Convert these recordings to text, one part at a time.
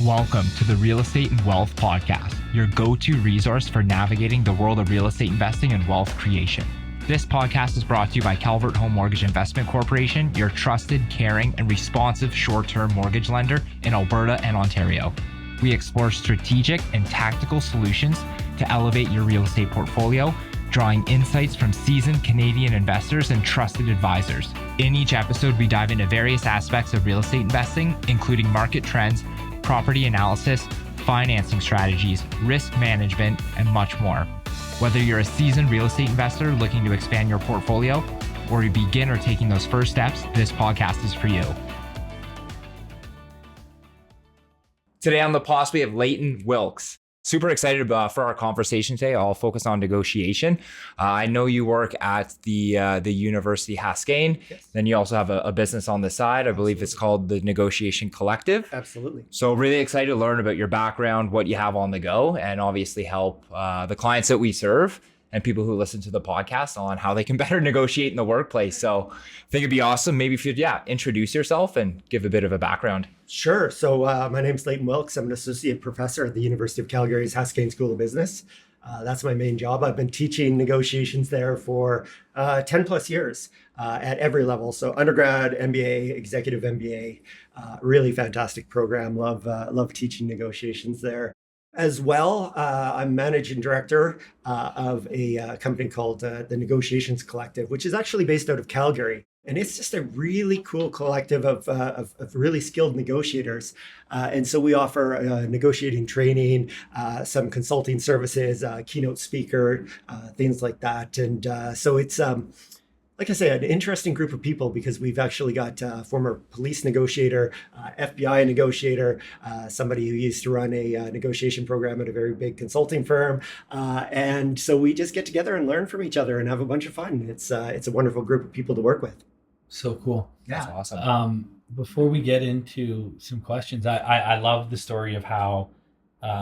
Welcome to the Real Estate and Wealth Podcast, your go-to resource for navigating the world of real estate investing and wealth creation. This podcast is brought to you by Calvert Home Mortgage Investment Corporation, your trusted, caring, and responsive short-term mortgage lender in Alberta and Ontario. We explore strategic and tactical solutions to elevate your real estate portfolio, drawing insights from seasoned Canadian investors and trusted advisors. In each episode, we dive into various aspects of real estate investing, including market trends, property analysis, financing strategies, risk management, and much more. Whether you're a seasoned real estate investor looking to expand your portfolio or a beginner taking those first steps, this podcast is for you. Today on the podcast, we have Leighton Wilks. Super excited for our conversation today. I'll focus on negotiation. I know you work at the University Haskayne. Yes. Then you also have a business on the side. I believe it's called the Negotiation Collective. Absolutely. So really excited to learn about your background, what you have on the go, and obviously help the clients that we serve and people who listen to the podcast on how they can better negotiate in the workplace. So I think it'd be awesome. Maybe if you'd, introduce yourself and give a bit of a background. Sure. So my name's Leighton Wilks. I'm an associate professor at the University of Calgary's Haskayne School of Business. That's my main job. I've been teaching negotiations there for 10 plus years at every level. So undergrad, MBA, executive MBA, really fantastic program. Love teaching negotiations there. As well, I'm managing director of a company called the Negotiations Collective, which is actually based out of Calgary. And it's just a really cool collective of really skilled negotiators. And so we offer negotiating training, some consulting services, keynote speaker, things like that. And so it's, like I say, an interesting group of people because we've actually got former police negotiator, FBI negotiator, somebody who used to run a negotiation program at a very big consulting firm. And so we just get together and learn from each other and have a bunch of fun. It's a wonderful group of people to work with. So cool. Yeah. That's awesome. Before we get into some questions, I love the story of how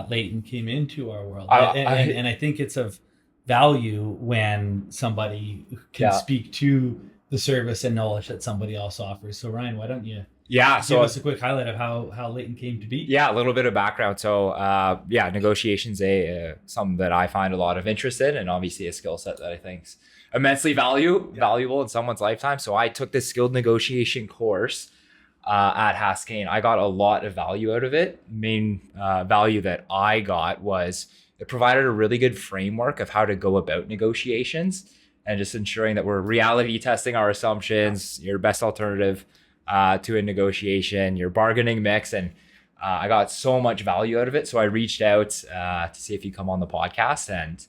Leighton came into our world. And I think it's of value when somebody can speak to the service and knowledge that somebody else offers. So Ryan, why don't you give us a quick highlight of how Leighton came to be? Yeah, a little bit of background. So negotiations something that I find a lot of interest in, and obviously a skill set that I think's immensely valuable in someone's lifetime. So I took this skilled negotiation course at Haskayne. I got a lot of value out of it. Main value that I got was it provided a really good framework of how to go about negotiations and just ensuring that we're reality testing our assumptions, your best alternative to a negotiation, your bargaining mix. And I got so much value out of it. So I reached out to see if you come on the podcast, and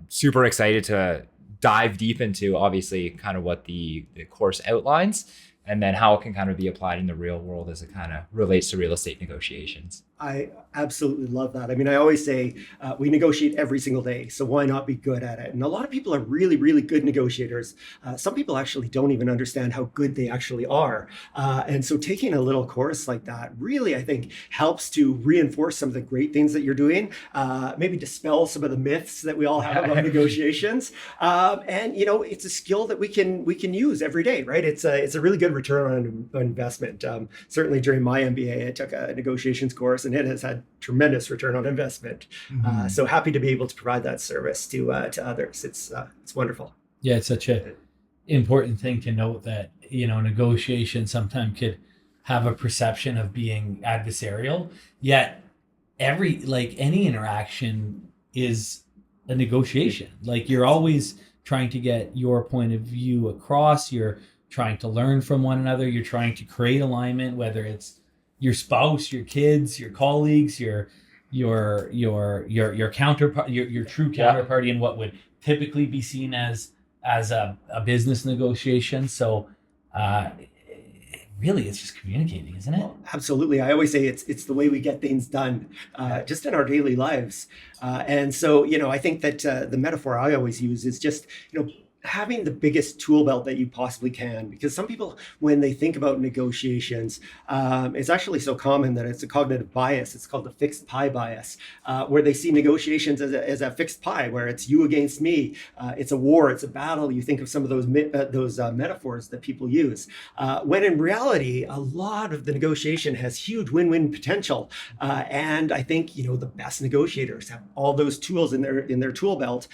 super excited to dive deep into obviously kind of what the course outlines and then how it can kind of be applied in the real world as it kind of relates to real estate negotiations. I absolutely love that. I mean, I always say we negotiate every single day, so why not be good at it? And a lot of people are really, really good negotiators. Some people actually don't even understand how good they actually are. And so taking a little course like that really, I think, helps to reinforce some of the great things that you're doing, maybe dispel some of the myths that we all have about negotiations. And, it's a skill that we can use every day, right? It's a really good return on investment. Certainly during my MBA, I took a negotiations course, and it has had tremendous return on investment. Mm-hmm. So happy to be able to provide that service to others. It's wonderful. Yeah, it's such a important thing to note that, negotiation sometimes could have a perception of being adversarial, yet any interaction is a negotiation. Like you're always trying to get your point of view across, you're trying to learn from one another, you're trying to create alignment, whether it's your spouse, your kids, your colleagues, your counterpart, your true counterparty in what would typically be seen as a business negotiation. So really, it's just communicating, isn't it? Well, absolutely. I always say it's the way we get things done, just in our daily lives. And so, I think that the metaphor I always use is just, having the biggest tool belt that you possibly can, because some people, when they think about negotiations, it's actually so common that it's a cognitive bias. It's called the fixed pie bias, where they see negotiations as a fixed pie, where it's you against me. It's a war, it's a battle. You think of some of those metaphors that people use, when in reality, a lot of the negotiation has huge win-win potential. And I think, the best negotiators have all those tools in their tool belt,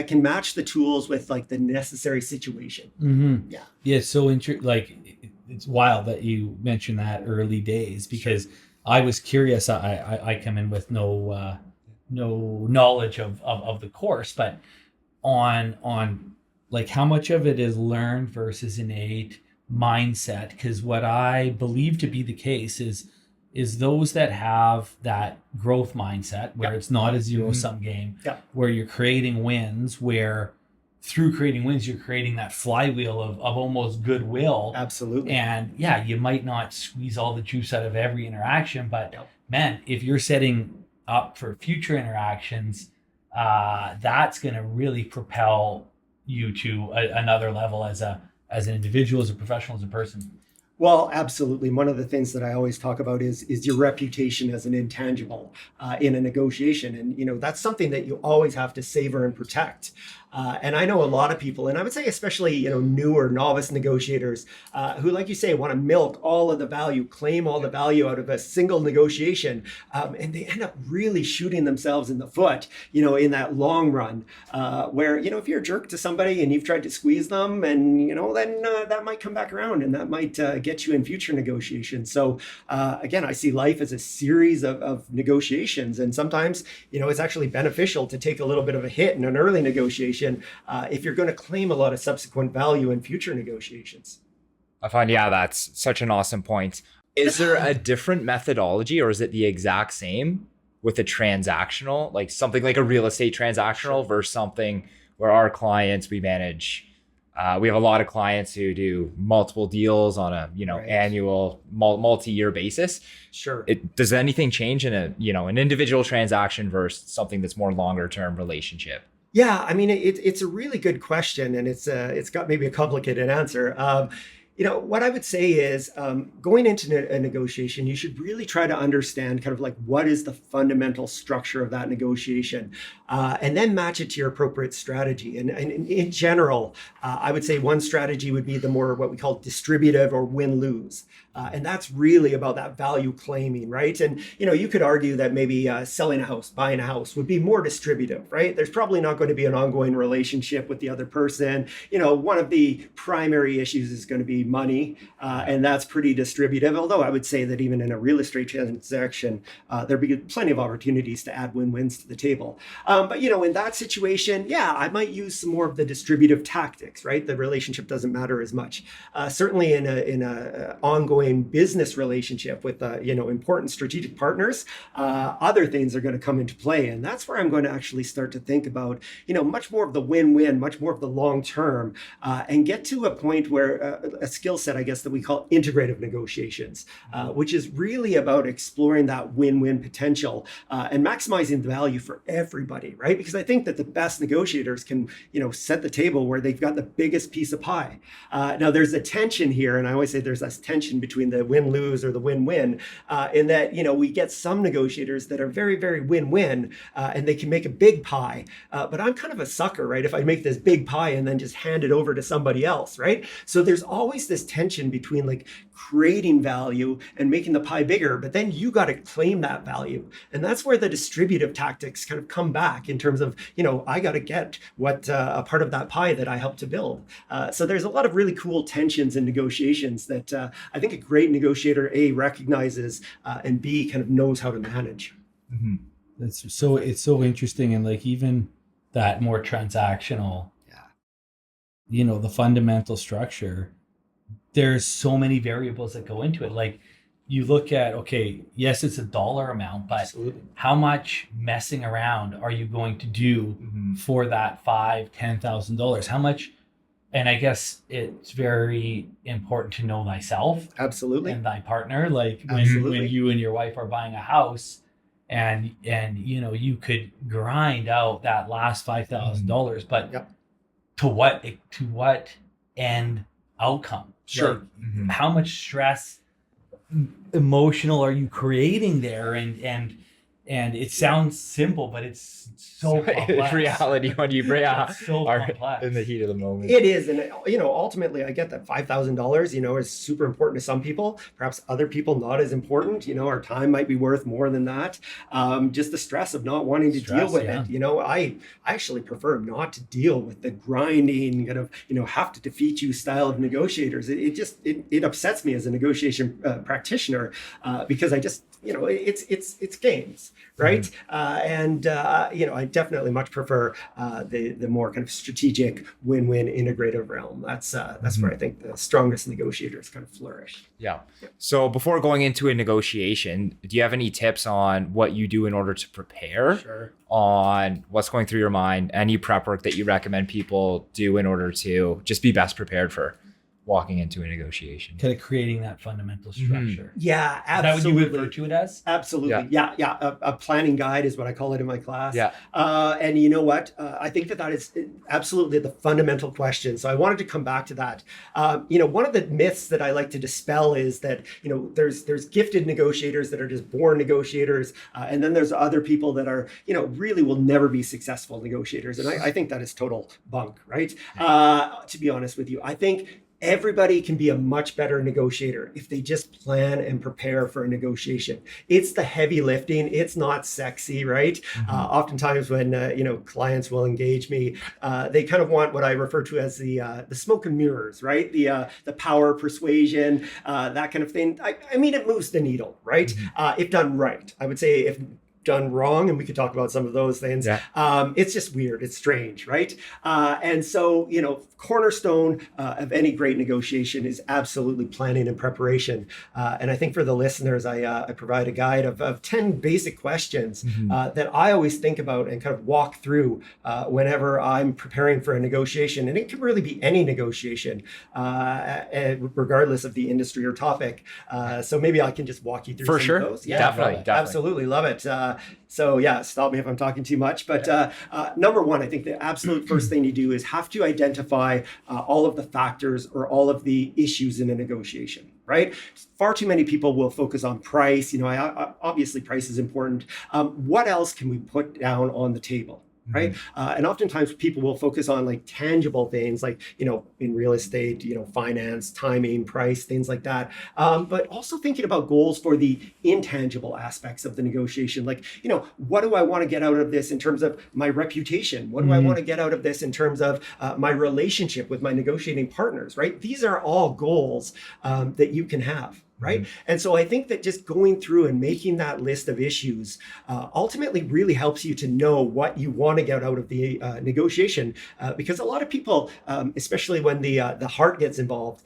can match the tools with like the necessary situation. Mm-hmm. Yeah. So it's wild that you mentioned that early days, because I was curious. I come in with no knowledge of the course, but on like how much of it is learned versus innate mindset. Because what I believe to be the case is those that have that growth mindset, where it's not a zero-sum game, where you're creating wins, where through creating wins, you're creating that flywheel of almost goodwill. Absolutely. And yeah, you might not squeeze all the juice out of every interaction, but man, if you're setting up for future interactions, that's going to really propel you to another level as an individual, as a professional, as a person. Well, absolutely. One of the things that I always talk about is your reputation as an intangible in a negotiation. And, that's something that you always have to savor and protect. And I know a lot of people, and I would say especially, newer novice negotiators who, like you say, want to milk all of the value, claim all the value out of a single negotiation. And they end up really shooting themselves in the foot, in that long run, where, if you're a jerk to somebody and you've tried to squeeze them and, then that might come back around and that might get you in future negotiations. So again, I see life as a series of negotiations. And sometimes, it's actually beneficial to take a little bit of a hit in an early negotiation if you're going to claim a lot of subsequent value in future negotiations. I find, that's such an awesome point. Is there a different methodology, or is it the exact same with a transactional, like something like a real estate transactional versus something where our clients, we manage, we have a lot of clients who do multiple deals on a, annual multi-year basis. Sure. Does anything change in an individual transaction versus something that's more longer term relationship? Yeah, I mean, it's a really good question, and it's got maybe a complicated answer. What I would say is going into a negotiation, you should really try to understand kind of like what is the fundamental structure of that negotiation, and then match it to your appropriate strategy. And in general, I would say one strategy would be the more what we call distributive or win-lose. And that's really about that value claiming, right? And, you could argue that maybe selling a house, buying a house would be more distributive, right? There's probably not going to be an ongoing relationship with the other person. One of the primary issues is going to be money, and that's pretty distributive. Although I would say that even in a real estate transaction, there'd be plenty of opportunities to add win-wins to the table. But, in that situation, I might use some more of the distributive tactics, right? The relationship doesn't matter as much. Certainly in a ongoing business relationship with important strategic partners, other things are going to come into play, and that's where I'm going to actually start to think about much more of the win-win, much more of the long term, and get to a point where a skill set, I guess, that we call integrative negotiations, which is really about exploring that win-win potential and maximizing the value for everybody, right? Because I think that the best negotiators can set the table where they've got the biggest piece of pie. Now there's a tension here, and I always say there's this tension between the win-lose or the win-win, in that, we get some negotiators that are very, very win-win, and they can make a big pie. But I'm kind of a sucker, right? If I make this big pie and then just hand it over to somebody else, right? So there's always this tension between like creating value and making the pie bigger, but then you got to claim that value. And that's where the distributive tactics kind of come back in terms of, I got to get what a part of that pie that I helped to build. So there's a lot of really cool tensions in negotiations that I think a great negotiator, A, recognizes, and B, kind of knows how to manage. Mm-hmm. It's so interesting. And like even that more transactional, the fundamental structure, there's so many variables that go into it. Like you look at, okay, yes, it's a dollar amount, but absolutely, how much messing around are you going to do for that $5,000-$10,000? How much? And I guess it's very important to know thyself. Absolutely. And thy partner. Like when you and your wife are buying a house and you could grind out that last $5,000, but to what end outcome? Sure. Like, how much stress, emotional, are you creating there? And it sounds simple, but it's so complex. In reality, when you are complex in the heat of the moment. It is. And, ultimately, I get that $5,000, is super important to some people. Perhaps other people not as important. Our time might be worth more than that. Just the stress of not wanting to deal with it. I actually prefer not to deal with the grinding, kind of, have to defeat you style of negotiators. It upsets me as a negotiation practitioner because I just, it's games, right? I definitely much prefer the more kind of strategic win-win integrative realm. That's where I think the strongest negotiators kind of flourish. Yeah. So before going into a negotiation, do you have any tips on what you do in order to prepare on what's going through your mind? Any prep work that you recommend people do in order to just be best prepared for walking into a negotiation? Kind of creating that fundamental structure. Yeah, absolutely. Is that what you refer to it as? Absolutely. Yeah. A planning guide is what I call it in my class. Yeah. And you know what? I think that is absolutely the fundamental question. So I wanted to come back to that. One of the myths that I like to dispel is that, there's gifted negotiators that are just born negotiators. And then there's other people that are, really will never be successful negotiators. And I think that is total bunk, right? To be honest with you, I think everybody can be a much better negotiator if they just plan and prepare for a negotiation. It's the heavy lifting. It's not sexy, right? Oftentimes when, clients will engage me, they kind of want what I refer to as the smoke and mirrors, right? The power, persuasion, that kind of thing. I mean, it moves the needle, right? If done right. I would say if done wrong, and we could talk about some of those things. It's just weird. It's strange, right? And so, cornerstone of any great negotiation is absolutely planning and preparation. And I think for the listeners, I provide a guide of 10 basic questions that I always think about and kind of walk through whenever I'm preparing for a negotiation. And it can really be any negotiation, regardless of the industry or topic. So maybe I can just walk you through some of those. Yeah, definitely. Absolutely. Love it. Stop me if I'm talking too much. But number one, I think the absolute first thing you do is have to identify all of the factors or all of the issues in a negotiation, right? Far too many people will focus on price. Obviously price is important. What else can we put down on the table? Right. And oftentimes people will focus on like tangible things like, in real estate, finance, timing, price, things like that. But also thinking about goals for the intangible aspects of the negotiation. Like, what do I want to get out of this in terms of my reputation? What do I want to get out of this in terms of my relationship with my negotiating partners? Right. These are all goals that you can have. Right. And so I think that just going through and making that list of issues ultimately really helps you to know what you want to get out of the negotiation, because a lot of people, especially when the heart gets involved,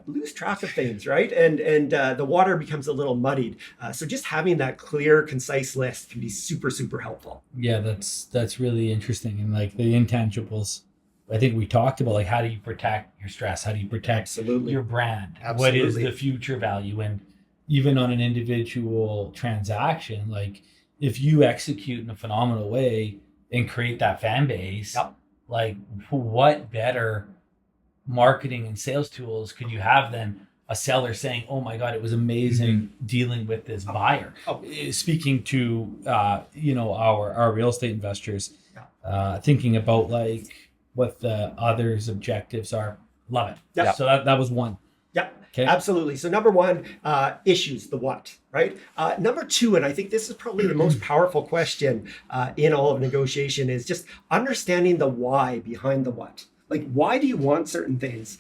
lose track of things. Right. And the water becomes a little muddied. So just having that clear, concise list can be super, super helpful. Yeah, that's really interesting. And like the intangibles, I think we talked about like how do you protect your stress? How do you protect your brand? Absolutely. What is the future value? And even on an individual transaction, like if you execute in a phenomenal way and create that fan base, like what better marketing and sales tools could you have than a seller saying, "Oh my God, it was amazing dealing with this buyer." Speaking to our real estate investors, thinking about like what the others' objectives are. Love it. Yeah. So that was one. Yeah, okay. Absolutely. So number one, issues, the what, right? Number two, and I think this is probably the most powerful question in all of negotiation, is just understanding the why behind the what. Like, why do you want certain things?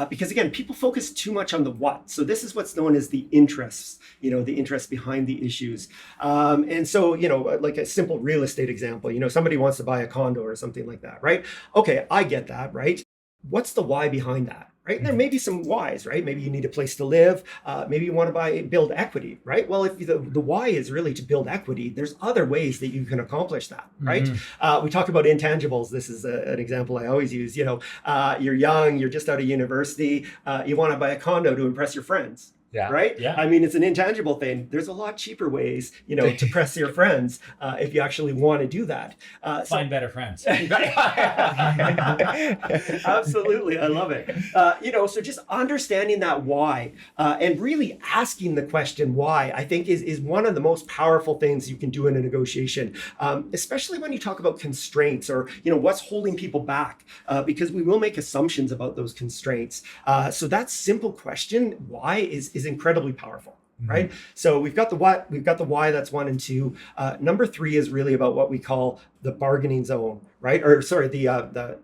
Because again, people focus too much on the what. So this is what's known as the interests, the interest behind the issues. And so, like a simple real estate example, somebody wants to buy a condo or something like that, right? Okay, I get that, right? What's the why behind that? Right? And there may be some whys, right? Maybe you need a place to live. Maybe you want to build equity, right? Well, if the why is really to build equity, there's other ways that you can accomplish that, right? We talk about intangibles. This is an example I always use. You're young, you're just out of university. You want to buy a condo to impress your friends. Yeah. Right? Yeah. I mean, it's an intangible thing. There's a lot cheaper ways, to press your friends if you actually want to do that. Find better friends. Absolutely. I love it. So just understanding that why and really asking the question why, I think is one of the most powerful things you can do in a negotiation, especially when you talk about constraints or, what's holding people back, because we will make assumptions about those constraints. So that simple question, why, is incredibly powerful. Right. So we've got the what, we've got the why, that's 1 and 2. Number 3 is really about what we call the bargaining zone, right? Or sorry, the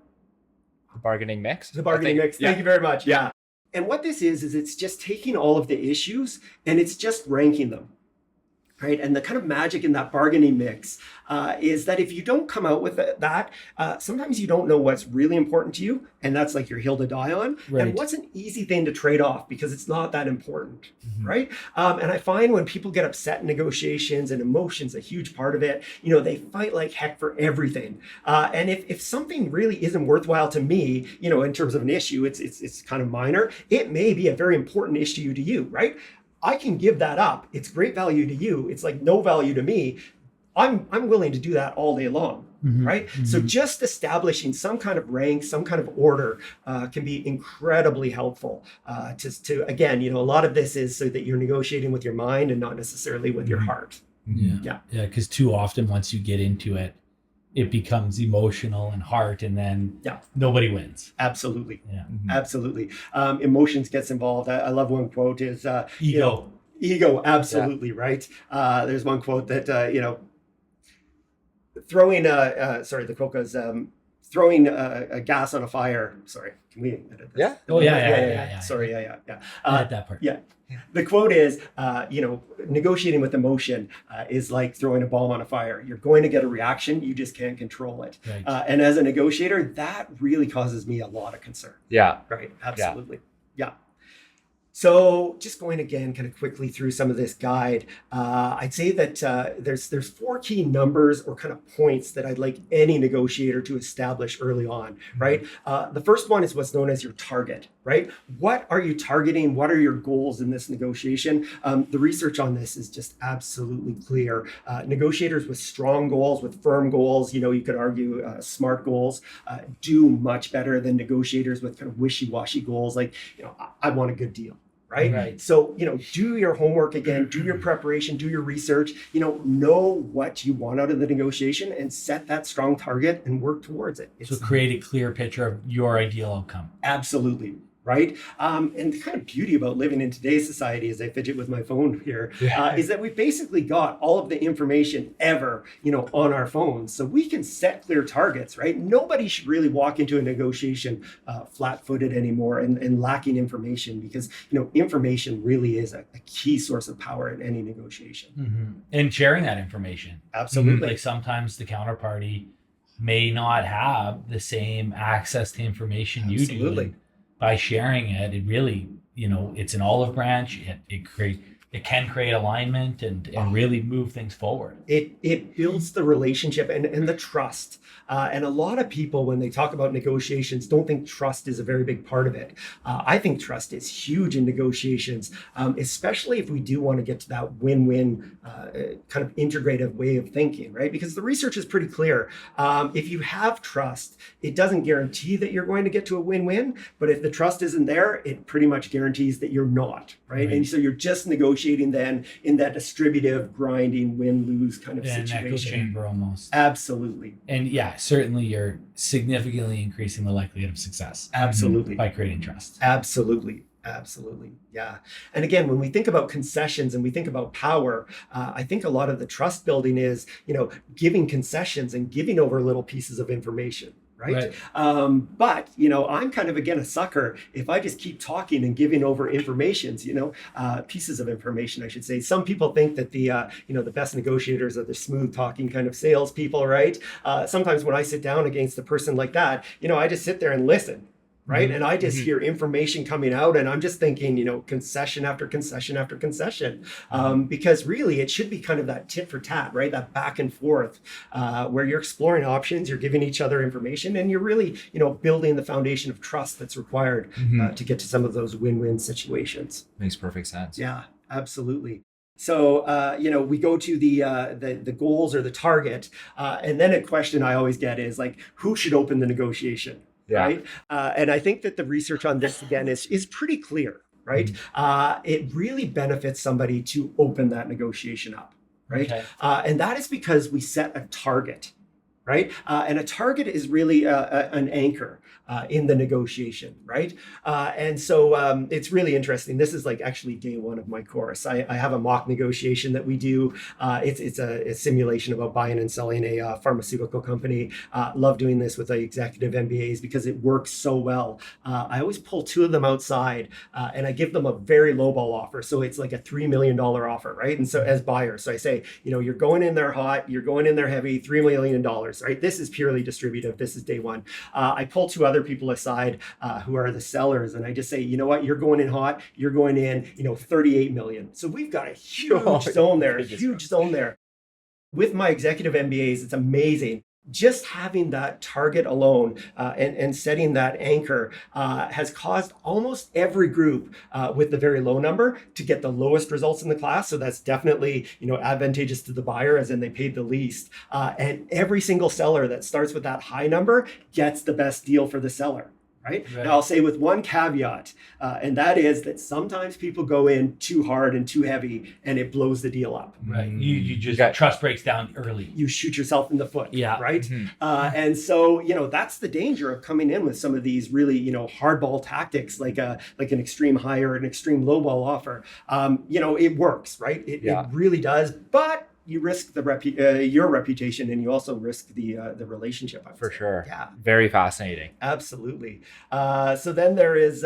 bargaining mix. The bargaining mix. Yeah. Thank you very much. Yeah. And what this is it's just taking all of the issues and it's just ranking them. Right. And the kind of magic in that bargaining mix is that if you don't come out with that, sometimes you don't know what's really important to you. And that's like your hill to die on. Right. And what's an easy thing to trade off because it's not that important. Right. And I find when people get upset in negotiations, and emotion's a huge part of it, they fight like heck for everything. And if something really isn't worthwhile to me, in terms of an issue, it's kind of minor. It may be a very important issue to you. Right. I can give that up. It's great value to you. It's like no value to me. I'm willing to do that all day long, right? So just establishing some kind of rank, some kind of order can be incredibly helpful. To again, a lot of this is so that you're negotiating with your mind and not necessarily with your heart. Yeah. Because too often once you get into it, it becomes emotional and heart, and then nobody wins. Absolutely. Yeah. Absolutely. Emotions gets involved. I love one quote is, Ego. Ego. Absolutely. Right. There's one quote that, throwing, the quote goes, throwing a gas on a fire. Sorry. Can we edit this? Yeah. Oh, yeah. Sorry. Yeah. Edit that part. Yeah. The quote is, negotiating with emotion is like throwing a bomb on a fire. You're going to get a reaction. You just can't control it. Right. And as a negotiator, that really causes me a lot of concern. Yeah. Right. Absolutely. Yeah. So just going again kind of quickly through some of this guide, I'd say that there's 4 key numbers or kind of points that I'd like any negotiator to establish early on, right? The first one is what's known as your target, right? What are you targeting? What are your goals in this negotiation? The research on this is just absolutely clear. Negotiators with strong goals, with firm goals, you could argue smart goals, do much better than negotiators with kind of wishy-washy goals like, I want a good deal. Right. So, do your homework again, do your preparation, do your research, know what you want out of the negotiation and set that strong target and work towards it. So create a clear picture of your ideal outcome. Absolutely. Right. And the kind of beauty about living in today's society, as I fidget with my phone here, is that we basically got all of the information ever, on our phones. So we can set clear targets, right? Nobody should really walk into a negotiation flat-footed anymore and lacking information because, information really is a key source of power in any negotiation. And sharing that information. Absolutely. Like sometimes the counterparty may not have the same access to information you do. Absolutely. By sharing it, it really, it's an olive branch. It can create alignment and really move things forward. It builds the relationship and the trust. And a lot of people, when they talk about negotiations, don't think trust is a very big part of it. I think trust is huge in negotiations, especially if we do want to get to that win-win kind of integrative way of thinking, right? Because the research is pretty clear. If you have trust, it doesn't guarantee that you're going to get to a win-win, but if the trust isn't there, it pretty much guarantees that you're not, right? And so you're just negotiating then in that distributive, grinding, win-lose kind of situation. An echo chamber almost. Absolutely. And certainly you're significantly increasing the likelihood of success. Absolutely. By creating trust. Absolutely. Yeah. And again, when we think about concessions and we think about power, I think a lot of the trust building is, giving concessions and giving over little pieces of information. Right. But, I'm kind of, again, a sucker if I just keep talking and giving over pieces of information, I should say. Some people think that the best negotiators are the smooth talking kind of salespeople, right? Sometimes when I sit down against a person like that, I just sit there and listen. right? And I just hear information coming out, and I'm just thinking, concession after concession after concession, because really it should be kind of that tit for tat, right? That back and forth, where you're exploring options, you're giving each other information, and you're really, building the foundation of trust that's required to get to some of those win-win situations. Makes perfect sense. Yeah, absolutely. So, we go to the goals or the target, and then a question I always get is like, who should open the negotiation? Yeah. Right. And I think that the research on this, again, is pretty clear, right? It really benefits somebody to open that negotiation up, right? Okay. And that is because we set a target, right? And a target is really an anchor in the negotiation, right? And so it's really interesting. This is like actually day one of my course. I have a mock negotiation that we do. It's a simulation about buying and selling a pharmaceutical company. Love doing this with the executive MBAs because it works so well. I always pull two of them outside and I give them a very lowball offer. So it's like a $3 million offer, right? And so as buyers, so I say, you're going in there hot, you're going in there heavy, $3 million, right? This is purely distributive. This is day one. I pull two other people aside who are the sellers, and I just say, you know what, you're going in hot, you're going in, 38 million. So we've got a huge zone there, With my executive MBAs, it's amazing. Just having that target alone and setting that anchor has caused almost every group with the very low number to get the lowest results in the class. So that's definitely, advantageous to the buyer, as in they paid the least. And every single seller that starts with that high number gets the best deal for the seller. Right? Now, I'll say with one caveat, and that is that sometimes people go in too hard and too heavy and it blows the deal up. Right. You just trust breaks down early. You shoot yourself in the foot. Yeah. Right. And so, that's the danger of coming in with some of these really, hardball tactics like an extreme high or an extreme low ball offer. It works, right? It really does. But you risk your reputation, and you also risk the relationship. For sure. Yeah. Very fascinating. Absolutely. So then there is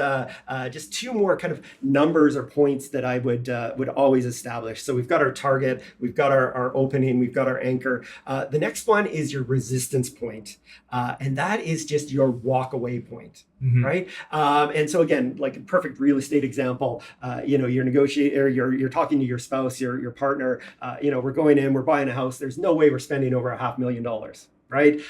just two more kind of numbers or points that I would always establish. So we've got our target, we've got our opening, we've got our anchor. The next one is your resistance point, and that is just your walk away point. Right. And so again, like a perfect real estate example, you're negotiating, or you're talking to your spouse, your partner, we're going in, we're buying a house. There's no way we're spending over $500,000, right?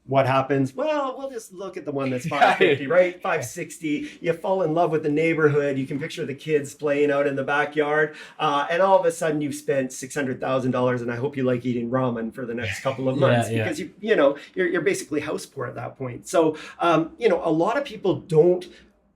What happens? Well, we'll just look at the one that's 550, right? 560. You fall in love with the neighborhood. You can picture the kids playing out in the backyard. And all of a sudden you've spent $600,000. And I hope you like eating ramen for the next couple of months because you're basically house poor at that point. So, a lot of people don't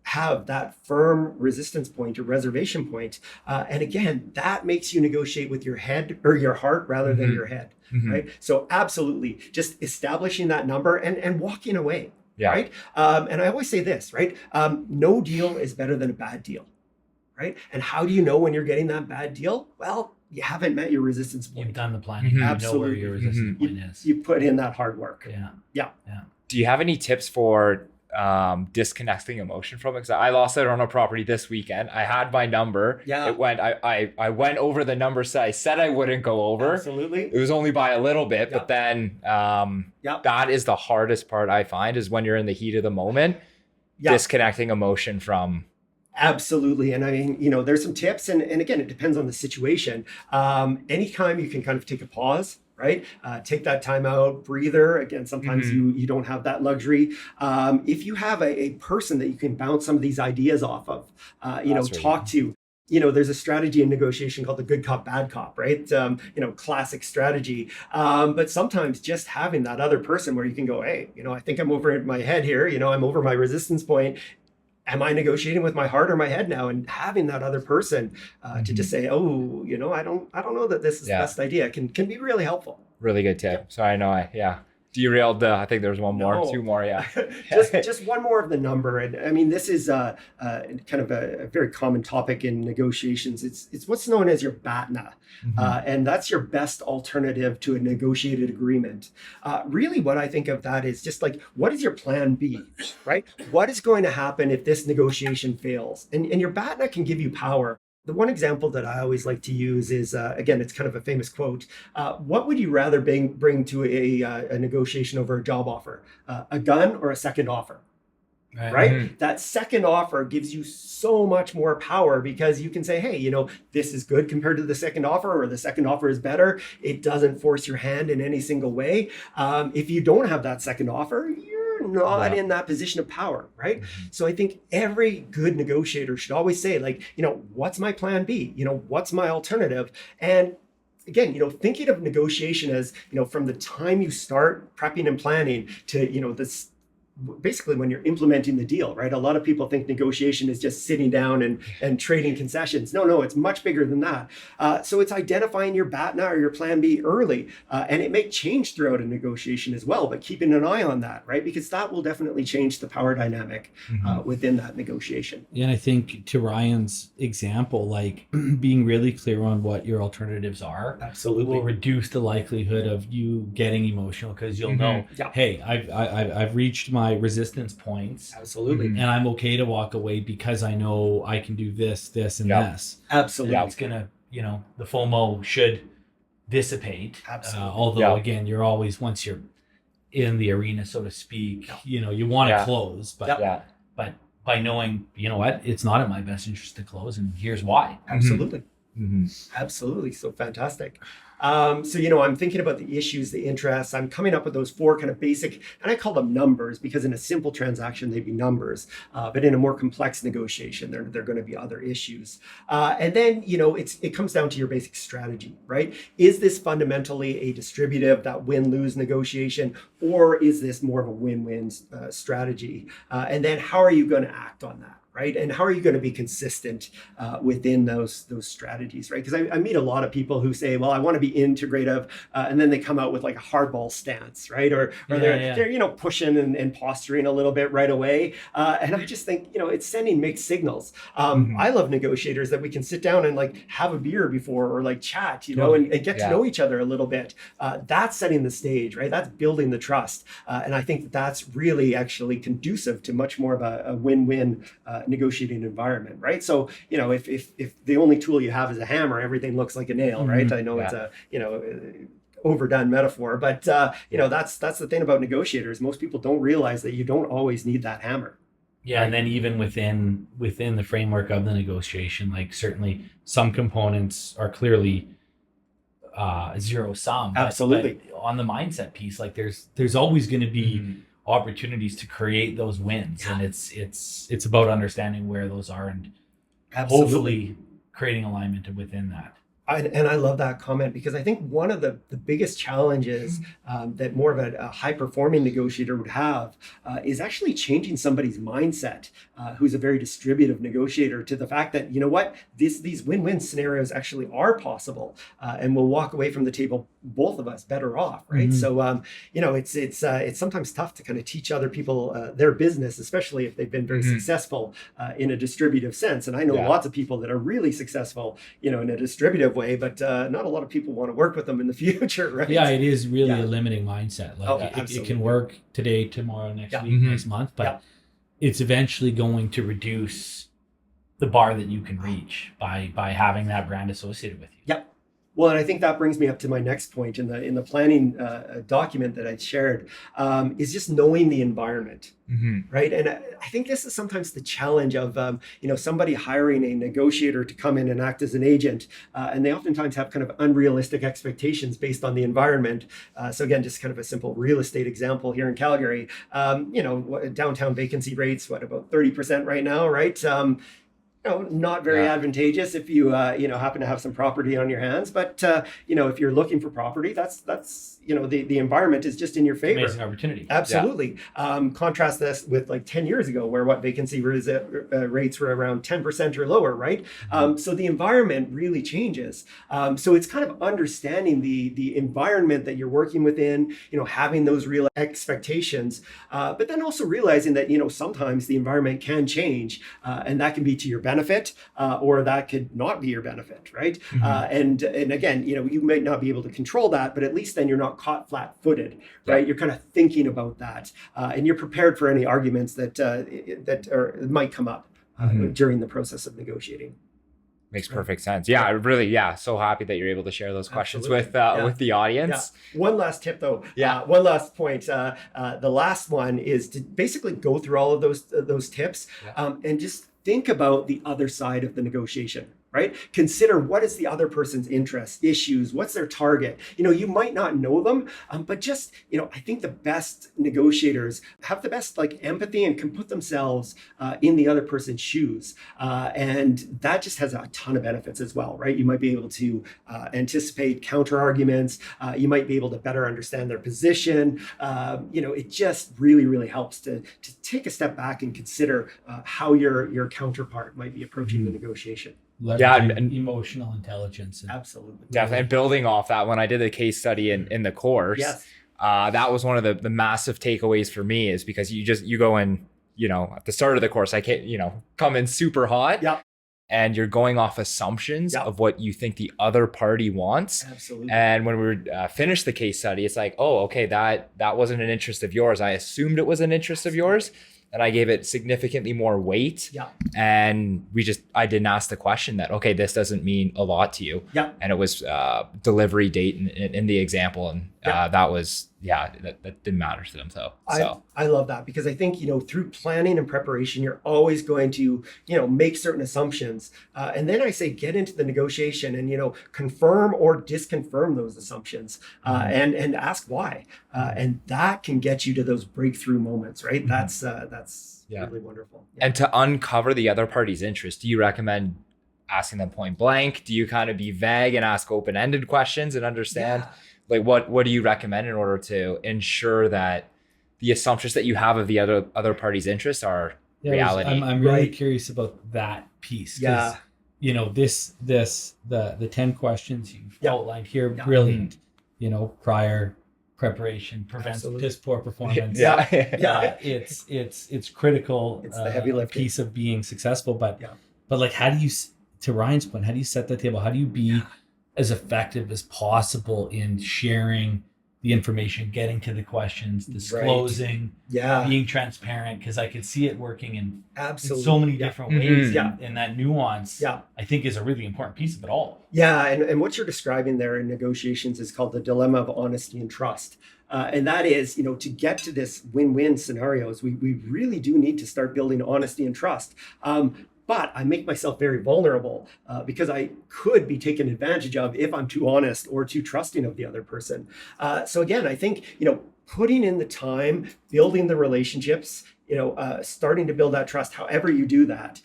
have that firm resistance point or reservation point. And again, that makes you negotiate with your head or your heart rather than your head, right? So absolutely, just establishing that number and walking away, right? And I always say this, right? No deal is better than a bad deal, right? And how do you know when you're getting that bad deal? Well, you haven't met your resistance point. You've done the planning. You know where your resistance point is. You put in that hard work. Yeah. Do you have any tips for disconnecting emotion from it? Because I lost it on a property this weekend. I had my number. It went. I went over the number I said I wouldn't go over. Absolutely. It was only by a little bit, but then that is the hardest part I find, is when you're in the heat of the moment, disconnecting emotion from. Absolutely. And I mean, there's some tips, and again, it depends on the situation. Anytime you can kind of take a pause, right? Take that time out, breather. Again, sometimes you don't have that luxury. If you have a person that you can bounce some of these ideas off of, talk to. There's a strategy in negotiation called the good cop, bad cop, right? Classic strategy. But sometimes just having that other person where you can go, hey, I think I'm over my head here. I'm over my resistance point. Am I negotiating with my heart or my head now? And having that other person to just say, oh, I don't know that this is the best idea can be really helpful. Really good tip. So I know derailed I think there's one more, two more. just one more of the number. And I mean, this is kind of a very common topic in negotiations. It's what's known as your BATNA. And that's your best alternative to a negotiated agreement. Really what I think of that is just like, what is your plan B, right? What is going to happen if this negotiation fails? And your BATNA can give you power. The one example that I always like to use is, again, it's kind of a famous quote. What would you rather bring to a negotiation over a job offer? A gun or a second offer? right? Mhm. That second offer gives you so much more power because you can say, hey, this is good compared to the second offer, or the second offer is better. It doesn't force your hand in any single way. If you don't have that second offer, you're not in that position of power, right? So I think every good negotiator should always say, like, what's my plan B? What's my alternative? And again, thinking of negotiation as, from the time you start prepping and planning to, this basically when you're implementing the deal, right? A lot of people think negotiation is just sitting down and trading concessions. No, it's much bigger than that. So it's identifying your BATNA or your plan B early, and it may change throughout a negotiation as well, but keeping an eye on that, right? Because that will definitely change the power dynamic within that negotiation. Yeah, and I think to Ryan's example, like being really clear on what your alternatives are Absolutely will reduce the likelihood of you getting emotional, because you'll know, hey, I've reached my resistance points. Absolutely. And I'm okay to walk away because I know I can do this, and this. Absolutely. It's gonna, the FOMO should dissipate. Absolutely. Although again, you're always, once you're in the arena, so to speak, you want to close, but but by knowing, what, it's not in my best interest to close, and here's why. Absolutely. Absolutely. So fantastic. So, I'm thinking about the issues, the interests. I'm coming up with those 4 kind of basic, and I call them numbers because in a simple transaction, they'd be numbers. But in a more complex negotiation, they're going to be other issues. And then, it comes down to your basic strategy, right? Is this fundamentally a distributive, that win-lose negotiation, or is this more of a win-win strategy? And then how are you going to act on that? Right? And how are you going to be consistent within those strategies, right? Because I meet a lot of people who say, well, I want to be integrative, and then they come out with like a hardball stance, right? Or they're pushing and posturing a little bit right away. And I just think, it's sending mixed signals. I love negotiators that we can sit down and like have a beer before, or like chat, and get to know each other a little bit. That's setting the stage, right? That's building the trust. And I think that's really actually conducive to much more of a win-win negotiating environment, right? So, if the only tool you have is a hammer, everything looks like a nail, right? I know it's a, overdone metaphor, but that's the thing about negotiators. Most people don't realize that you don't always need that hammer. Yeah, right? And then even within the framework of the negotiation, like certainly some components are clearly zero sum. Absolutely. But on the mindset piece, like there's always going to be opportunities to create those wins, and it's about understanding where those are and hopefully creating alignment within that. And I love that comment, because I think one of the biggest challenges that more of a high-performing negotiator would have is actually changing somebody's mindset, who's a very distributive negotiator, to the fact that, these win-win scenarios actually are possible, and we'll walk away from the table, both of us, better off, right? So, it's sometimes tough to kind of teach other people their business, especially if they've been very successful in a distributive sense. And I know lots of people that are really successful, in a distributive way, but not a lot of people want to work with them in the future, right? Yeah, it is really a limiting mindset. Like it can work today, tomorrow, next week, next month, but it's eventually going to reduce the bar that you can reach by having that brand associated with you. Yep. Well, and I think that brings me up to my next point in the planning document that I shared, is just knowing the environment, right? And I think this is sometimes the challenge of somebody hiring a negotiator to come in and act as an agent, and they oftentimes have kind of unrealistic expectations based on the environment. So again, just kind of a simple real estate example here in Calgary. Downtown vacancy rates, about 30% right now, right? Not very advantageous if you happen to have some property on your hands, but if you're looking for property, that's the environment is just in your favor. Amazing opportunity. Absolutely. Contrast this with like 10 years ago, where vacancy rates were around 10% or lower, right? So the environment really changes. So it's kind of understanding the environment that you're working within, having those real expectations, but then also realizing that, sometimes the environment can change, and that can be to your benefit, or that could not be your benefit, right? And again, you might not be able to control that, but at least then you're not caught flat-footed, right? You're kind of thinking about that, and you're prepared for any arguments that might come up during the process of negotiating. Makes perfect sense. Yeah, really. Yeah, so happy that you're able to share those questions with the audience. Yeah. One last tip, though. Yeah. One last point. The last one is to basically go through all of those tips and just think about the other side of the negotiation. Right? Consider what is the other person's interest, issues, what's their target. You might not know them, but just, I think the best negotiators have the best empathy and can put themselves in the other person's shoes. And that just has a ton of benefits as well, right? You might be able to anticipate counter arguments. You might be able to better understand their position. It just really, really helps to take a step back and consider how your counterpart might be approaching the negotiation. And emotional intelligence. Absolutely. Definitely. And building off that, when I did a case study in the course, that was one of the massive takeaways for me, is because you go in, at the start of the course, I can't, come in super hot. Yeah. And you're going off assumptions of what you think the other party wants. Absolutely. And when we finished the case study, it's like, oh, okay, that wasn't an interest of yours. I assumed it was an interest of yours. And I gave it significantly more weight. Yeah. And I didn't ask the question that, okay, this doesn't mean a lot to you. Yeah. And it was delivery date in the example. And that was, that didn't matter to them. I love that, because I think, through planning and preparation, you're always going to, make certain assumptions. And then I say, get into the negotiation and, confirm or disconfirm those assumptions and ask why. And that can get you to those breakthrough moments, right? Mm-hmm. That's really wonderful. Yeah. And to uncover the other party's interest, do you recommend asking them point blank? Do you kind of be vague and ask open-ended questions and understand? Like what do you recommend in order to ensure that the assumptions that you have of the other party's interests are reality? I'm really curious about that piece. Yeah. The 10 questions you've outlined here, brilliant. Prior preparation prevents piss poor performance. It's critical. It's the heavy lifting piece of being successful. But like, how do you, to Ryan's point, how do you set the table? How do you be as effective as possible in sharing the information, getting to the questions, disclosing, being transparent? Because I could see it working in so many different ways. And that nuance, I think, is a really important piece of it all. Yeah, and what you're describing there in negotiations is called the dilemma of honesty and trust. And that is, to get to this win-win scenarios, we really do need to start building honesty and trust. But I make myself very vulnerable because I could be taken advantage of if I'm too honest or too trusting of the other person. So again, I think, putting in the time, building the relationships, starting to build that trust, however you do that,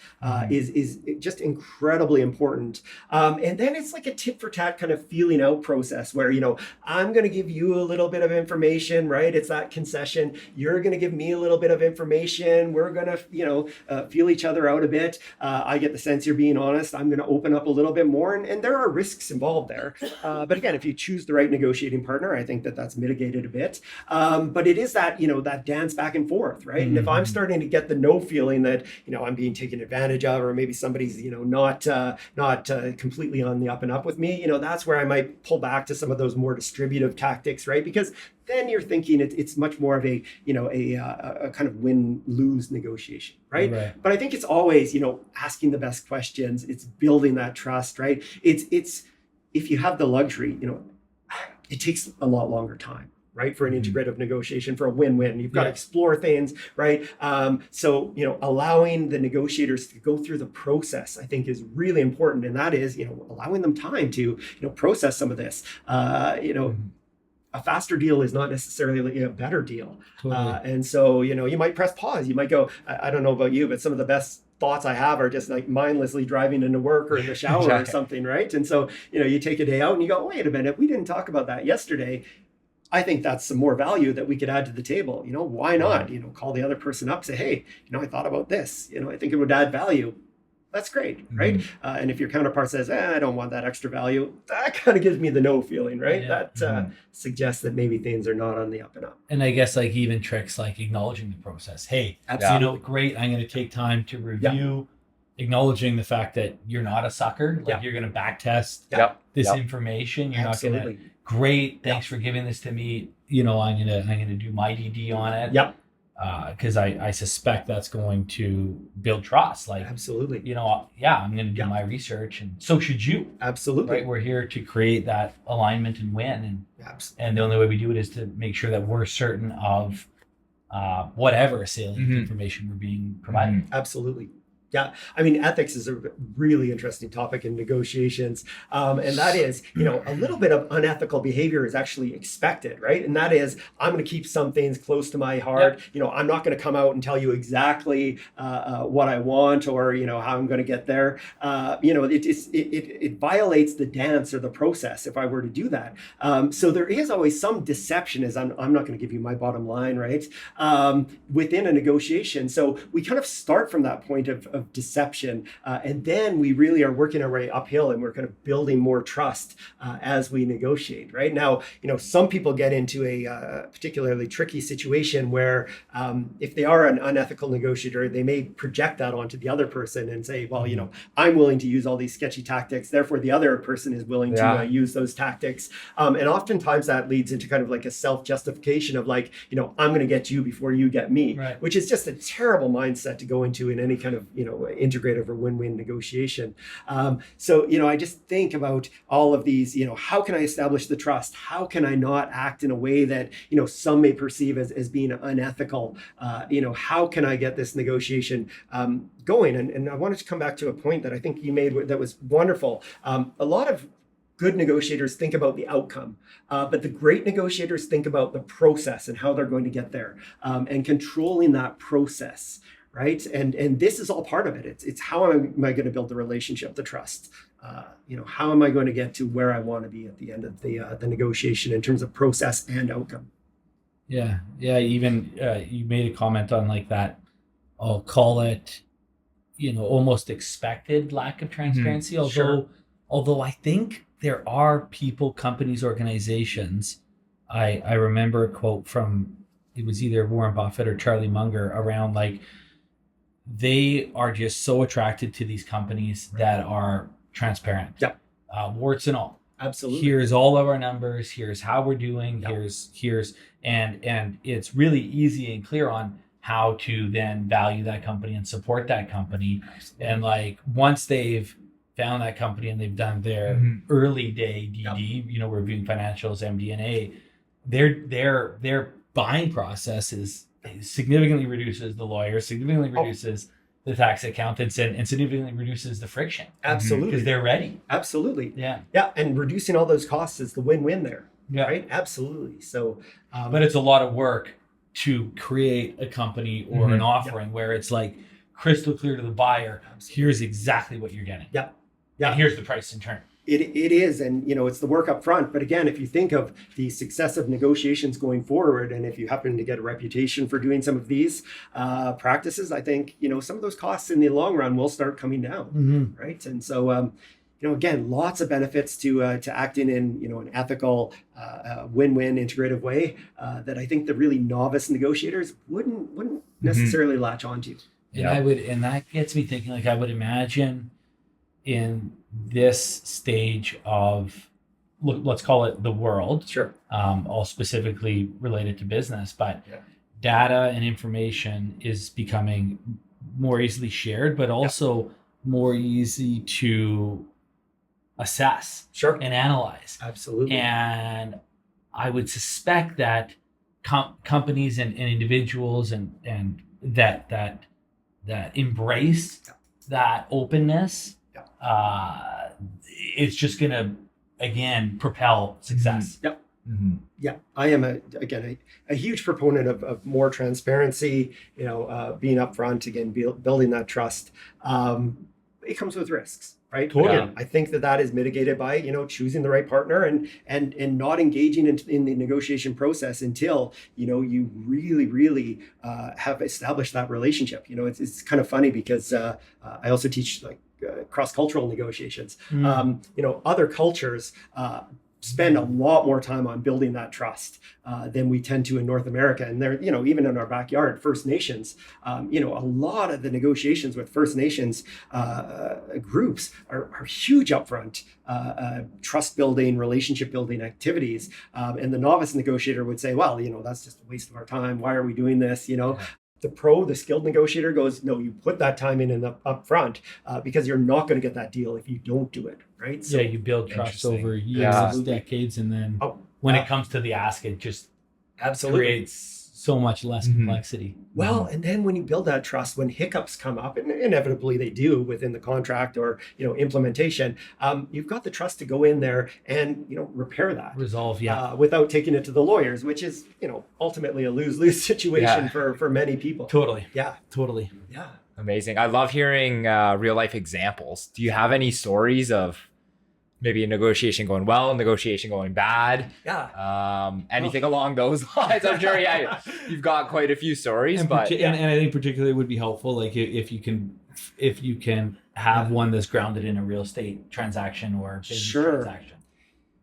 is just incredibly important. And then it's like a tit for tat kind of feeling out process where, I'm going to give you a little bit of information, right? It's that concession. You're going to give me a little bit of information. We're going to, feel each other out a bit. I get the sense you're being honest. I'm going to open up a little bit more. And there are risks involved there. But again, if you choose the right negotiating partner, I think that's mitigated a bit. But it is that, that dance back and forth, right? And if I'm starting to get the no feeling that, I'm being taken advantage of, or maybe somebody's, not completely on the up and up with me, that's where I might pull back to some of those more distributive tactics, right? Because then you're thinking it's much more of a kind of win-lose negotiation, right? But I think it's always, asking the best questions. It's building that trust, right? It's if you have the luxury, it takes a lot longer time, right? For an integrative negotiation, for a win-win. You've got to explore things, right? So, allowing the negotiators to go through the process, I think, is really important. And that is, allowing them time to, process some of this. A faster deal is not necessarily a better deal. And so, you might press pause. You might go, I don't know about you, but some of the best thoughts I have are just like mindlessly driving into work or in the shower or something, right? And so, you take a day out and you go, wait a minute, we didn't talk about that yesterday. I think that's some more value that we could add to the table. Why not? Call the other person up, say, hey, I thought about this. I think it would add value. That's great, right? And if your counterpart says, I don't want that extra value, that kind of gives me the no feeling, right? That suggests that maybe things are not on the up and up. And I guess like even tricks like acknowledging the process. Hey, great, I'm going to take time to review, acknowledging the fact that you're not a sucker. Like you're going to back test this information. You're not going to, great, thanks for giving this to me. I'm going to do my DD on it. because I suspect that's going to build trust. Like, Absolutely. you know, yeah, I'm going to do my research, and so should you. Absolutely. Right? We're here to create that alignment and win, Absolutely. and the only way we do it is to make sure that we're certain of whatever salient information we're being provided. Absolutely. Yeah, I mean, ethics is a really interesting topic in negotiations. And that is, you know, a little bit of unethical behavior is actually expected, right? And that is, I'm going to keep some things close to my heart. You know, I'm not going to come out and tell you exactly what I want or, you know, how I'm going to get there. You know, it violates the dance or the process if I were to do that. So there is always some deception, as I'm not going to give you my bottom line, right? Within a negotiation. So we kind of start from that point of deception. And then we really are working our way uphill and we're kind of building more trust as we negotiate, right? Now, you know, some people get into a particularly tricky situation where if they are an unethical negotiator, they may project that onto the other person and say, well, you know, I'm willing to use all these sketchy tactics, therefore the other person is willing to use those tactics. And oftentimes that leads into kind of like a self-justification of like, you know, I'm going to get you before you get me, which is just a terrible mindset to go into in any kind of, you know, integrative or win-win negotiation. So, you know, I just think about all of these, you know, how can I establish the trust? How can I not act in a way that, you know, some may perceive as being unethical? You know, how can I get this negotiation going? And I wanted to come back to a point that I think you made that was wonderful. A lot of good negotiators think about the outcome, but the great negotiators think about the process and how they're going to get there, and controlling that process. Right. And this is all part of it. It's how am I going to build the relationship, the trust? You know, how am I going to get to where I want to be at the end of the negotiation in terms of process and outcome? Yeah. Yeah. Even you made a comment on like that, I'll call it, you know, almost expected lack of transparency. Although I think there are people, companies, organizations. I remember a quote from, it was either Warren Buffett or Charlie Munger around like, they are just so attracted to these companies that are transparent. Yep. Warts and all. Absolutely. Here's all of our numbers. Here's how we're doing. Here's and it's really easy and clear on how to then value that company and support that company. Absolutely. And like once they've found that company and they've done their early day DD, you know, reviewing financials, MD&A, their buying process is significantly reduces the lawyers, significantly reduces the tax accountants, and significantly reduces the friction. Absolutely. Because they're ready. Absolutely. Yeah. Yeah. And reducing all those costs is the win-win there. Yeah. Right. Absolutely. So, but it's a lot of work to create a company or an offering where it's like crystal clear to the buyer. Absolutely. Here's exactly what you're getting. Yeah. Yeah. And here's the price in turn. It is, and you know, it's the work up front. But again, if you think of the successive negotiations going forward, and if you happen to get a reputation for doing some of these practices, I think, you know, some of those costs in the long run will start coming down, right? And so, you know, again, lots of benefits to acting in, you know, an ethical, win-win, integrative way that I think the really novice negotiators wouldn't necessarily latch onto. And that gets me thinking. Like, I would imagine in this stage of, let's call it the world, all specifically related to business, but data and information is becoming more easily shared, but also more easy to assess and analyze. Absolutely. And I would suspect that companies and individuals and that embrace that openness, it's just going to, again, propel success. Yep. Yeah, I am a huge proponent of more transparency. You know, being upfront, again, building that trust. It comes with risks, right? Totally. Again, I think that is mitigated by, you know, choosing the right partner and not engaging in the negotiation process until, you know, you really have established that relationship. You know, it's kind of funny because I also teach like cross-cultural negotiations. You know, other cultures spend a lot more time on building that trust than we tend to in North America. And there, even in our backyard, First Nations, a lot of the negotiations with First Nations groups are huge upfront trust building, relationship building activities. And the novice negotiator would say, well, that's just a waste of our time. Why are we doing this? The skilled negotiator goes, no, you put that time in the upfront because you're not going to get that deal if you don't do it, right? So you build trust over years, decades, and then when it comes to the ask, it just creates so much less complexity. Well, and then when you build that trust, when hiccups come up, and inevitably they do within the contract or implementation, you've got the trust to go in there and repair that, resolve, without taking it to the lawyers, which is ultimately a lose-lose situation for many people. Totally. Yeah. Totally. Yeah. Amazing. I love hearing real life examples. Do you have any stories of maybe a negotiation going well, negotiation going bad? Yeah. Anything along those lines? I'm sure you've got quite a few stories, and I think particularly would be helpful, like if you can have one that's grounded in a real estate transaction or business transaction.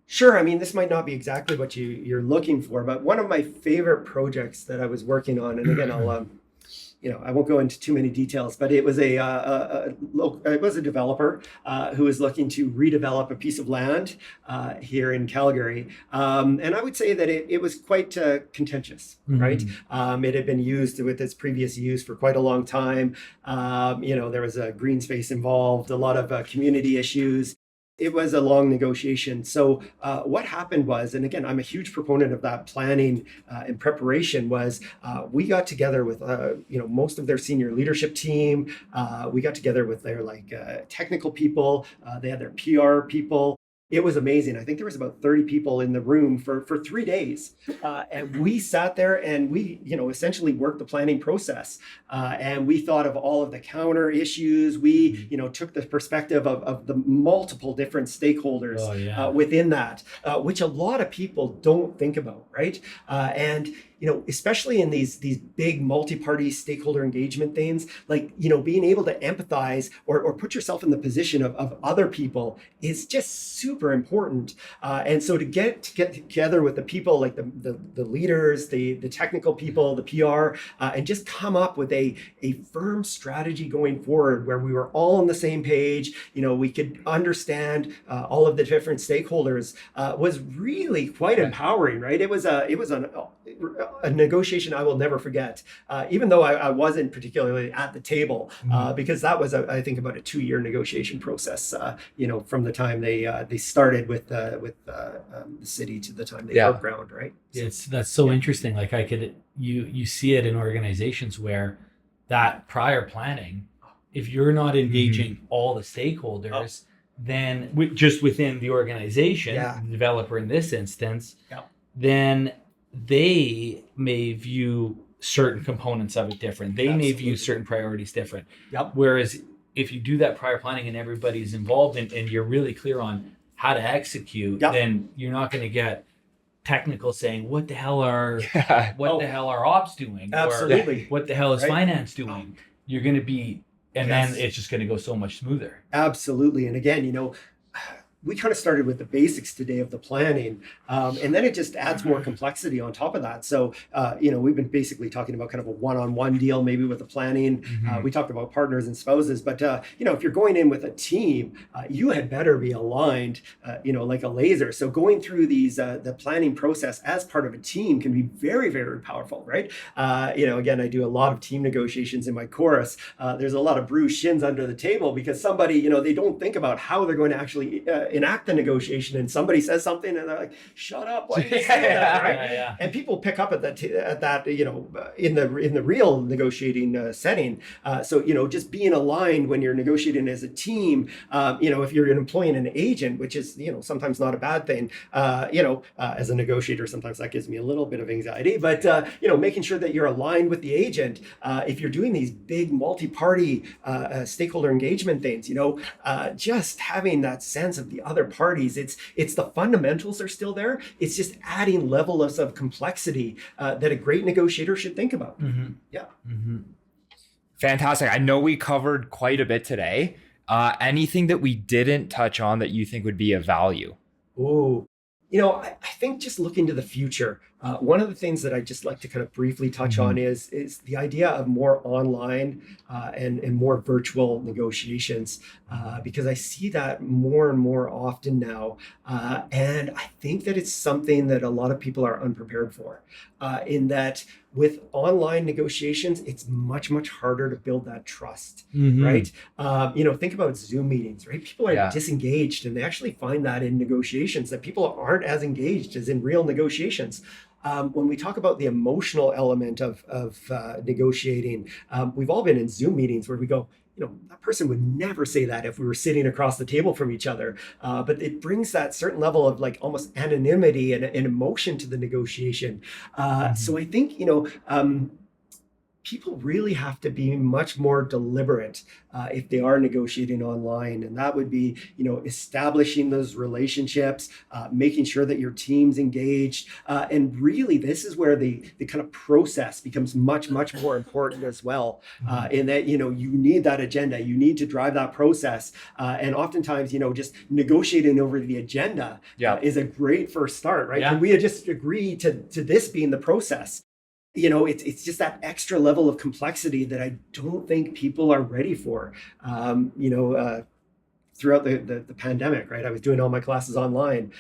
Sure. I mean, this might not be exactly what you're looking for, but one of my favorite projects that I was working on, and again, I'll I won't go into too many details, but it was a developer who was looking to redevelop a piece of land here in Calgary, and I would say that it was quite contentious, right? It had been used with its previous use for quite a long time. There was a green space involved, a lot of community issues. It was a long negotiation. So what happened was, and again, I'm a huge proponent of that planning and preparation, was we got together with, most of their senior leadership team. We got together with their technical people. They had their PR people. It was amazing. I think there was about 30 people in the room for 3 days. And we sat there and we, essentially worked the planning process. And we thought of all of the counter issues. We, took the perspective of the multiple different stakeholders within that, which a lot of people don't think about, right? And especially in these big multi-party stakeholder engagement things, being able to empathize or put yourself in the position of other people is just super important. And so to get together with the people, like the leaders, the technical people, the PR, and just come up with a firm strategy going forward where we were all on the same page, we could understand all of the different stakeholders, was really quite empowering, right? It was a negotiation I will never forget, even though I wasn't particularly at the table, because that was, I think, about a 2-year negotiation process, from the time they started with the city to the time they broke ground, right? That's so interesting. Like you see it in organizations where that prior planning, if you're not engaging all the stakeholders, then just within the organization, the developer in this instance, then they may view certain components of it different. They may view certain priorities different. Whereas if you do that prior planning and everybody's involved and you're really clear on how to execute, then you're not going to get technical saying, what the hell are the hell are ops doing? Absolutely. Or what the hell is finance doing? You're going to be, and then it's just going to go so much smoother. Absolutely. And again, we kind of started with the basics today of the planning, and then it just adds more complexity on top of that. So, we've been basically talking about kind of a one-on-one deal, maybe with the planning. We talked about partners and spouses, but, if you're going in with a team, you had better be aligned, like a laser. So going through the planning process as part of a team can be very, very powerful, right? Again, I do a lot of team negotiations in my course. There's a lot of bruised shins under the table because somebody, they don't think about how they're going to actually enact the negotiation, and somebody says something and they're like, shut up, why did you say that, right? And people pick up at that in the real negotiating setting. So just being aligned when you're negotiating as a team, if you're employing an agent, which is sometimes not a bad thing, as a negotiator, sometimes that gives me a little bit of anxiety, but making sure that you're aligned with the agent. If you're doing these big multi-party stakeholder engagement things, just having that sense of the other parties, it's the fundamentals are still there. It's just adding levels of complexity that a great negotiator should think about. Fantastic. I know we covered quite a bit today. Anything that we didn't touch on that you think would be of value? Oh, I think just looking to the future, one of the things that I just like to kind of briefly touch on is the idea of more online and more virtual negotiations, because I see that more and more often now. And I think that it's something that a lot of people are unprepared for, in that with online negotiations, it's much, much harder to build that trust, right? Think about Zoom meetings, right? People are disengaged, and they actually find that in negotiations that people aren't as engaged as in real negotiations. When we talk about the emotional element of negotiating, we've all been in Zoom meetings where we go, that person would never say that if we were sitting across the table from each other. But it brings that certain level of like almost anonymity and emotion to the negotiation. So I think, people really have to be much more deliberate if they are negotiating online. And that would be, establishing those relationships, making sure that your team's engaged. And really, this is where the kind of process becomes much, much more important as well. In that, you need that agenda, you need to drive that process. And oftentimes, just negotiating over the agenda is a great first start, right? And we had just agreed to this being the process. It's just that extra level of complexity that I don't think people are ready for. Throughout the pandemic, right? I was doing all my classes online.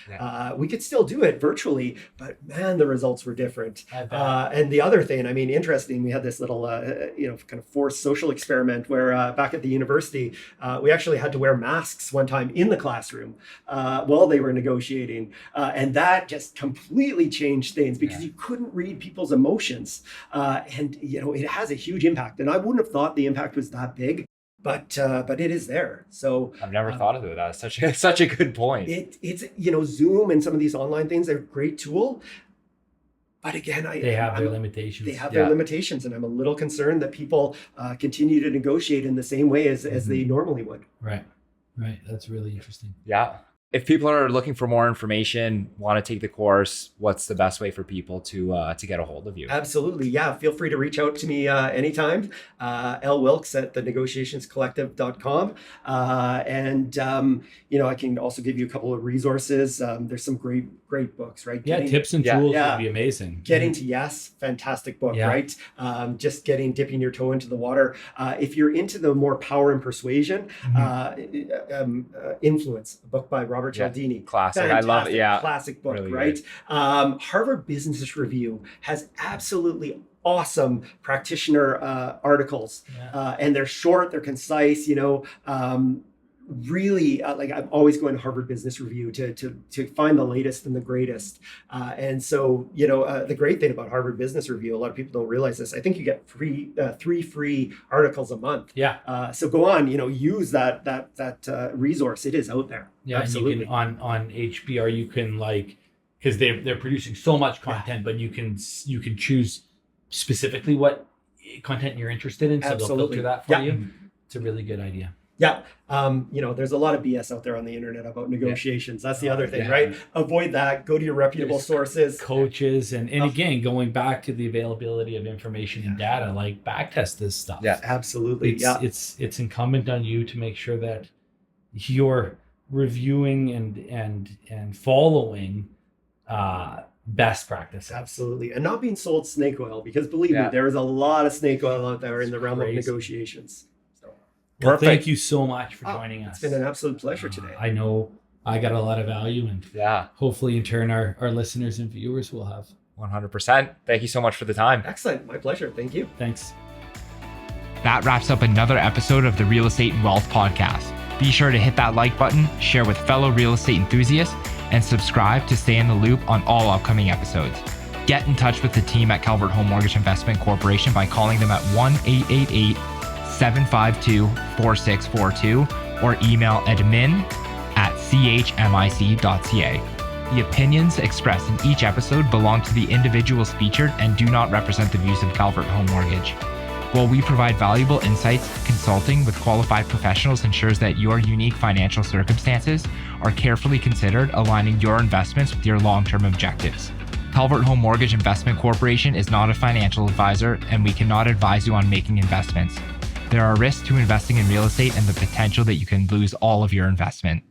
We could still do it virtually, but man, the results were different. And the other thing, interesting, we had this little, kind of forced social experiment where back at the university, we actually had to wear masks one time in the classroom while they were negotiating. And that just completely changed things because you couldn't read people's emotions. And it has a huge impact. And I wouldn't have thought the impact was that big. But it is there. So I've never thought of it. That's such a good point. It's Zoom and some of these online things are a great tool. But again, they have their limitations. They have their limitations, and I'm a little concerned that people continue to negotiate in the same way as they normally would. Right. That's really interesting. Yeah. If people are looking for more information, want to take the course, what's the best way for people to get a hold of you? Absolutely. Yeah. Feel free to reach out to me anytime. Wilks at thenegotiationscollective.com. I can also give you a couple of resources. There's some great books, right? Tips and tools would be amazing. Getting to Yes, fantastic book, right? Just dipping your toe into the water. If you're into the more power and persuasion, Influence, a book by Robert Cialdini. Classic. Fantastic, I love it. Yeah. Classic book, really right? Harvard Business Review has absolutely awesome practitioner articles. And they're short, they're concise, really I'm always going to Harvard Business Review to find the latest and the greatest. And so, the great thing about Harvard Business Review, a lot of people don't realize this. I think you get 3 free articles a month. So go on, use that resource. It is out there. Absolutely. And you can, on HBR, you can because they're producing so much content, but you can choose specifically what content you're interested in. So they'll filter that for you. It's a really good idea. There's a lot of BS out there on the internet about negotiations. That's the other thing, right? Avoid that. Go to your reputable sources. Coaches. And again, going back to the availability of information and data, backtest this stuff. Yeah, absolutely. It's incumbent on you to make sure that you're reviewing and following best practices. Absolutely. And not being sold snake oil, because believe me, there is a lot of snake oil out there in the realm of negotiations. Well, thank you so much for joining us. It's been an absolute pleasure today. I know I got a lot of value, and hopefully in turn our listeners and viewers will have. 100%. Thank you so much for the time. Excellent. My pleasure. Thank you. Thanks. That wraps up another episode of the Real Estate and Wealth Podcast. Be sure to hit that like button, share with fellow real estate enthusiasts, and subscribe to stay in the loop on all upcoming episodes. Get in touch with the team at Calvert Home Mortgage Investment Corporation by calling them at 1-888-752-4642 or email admin@chmic.ca. The opinions expressed in each episode belong to the individuals featured and do not represent the views of Calvert Home Mortgage. While we provide valuable insights, consulting with qualified professionals ensures that your unique financial circumstances are carefully considered, aligning your investments with your long-term objectives. Calvert Home Mortgage Investment Corporation is not a financial advisor, and we cannot advise you on making investments. There are risks to investing in real estate and the potential that you can lose all of your investment.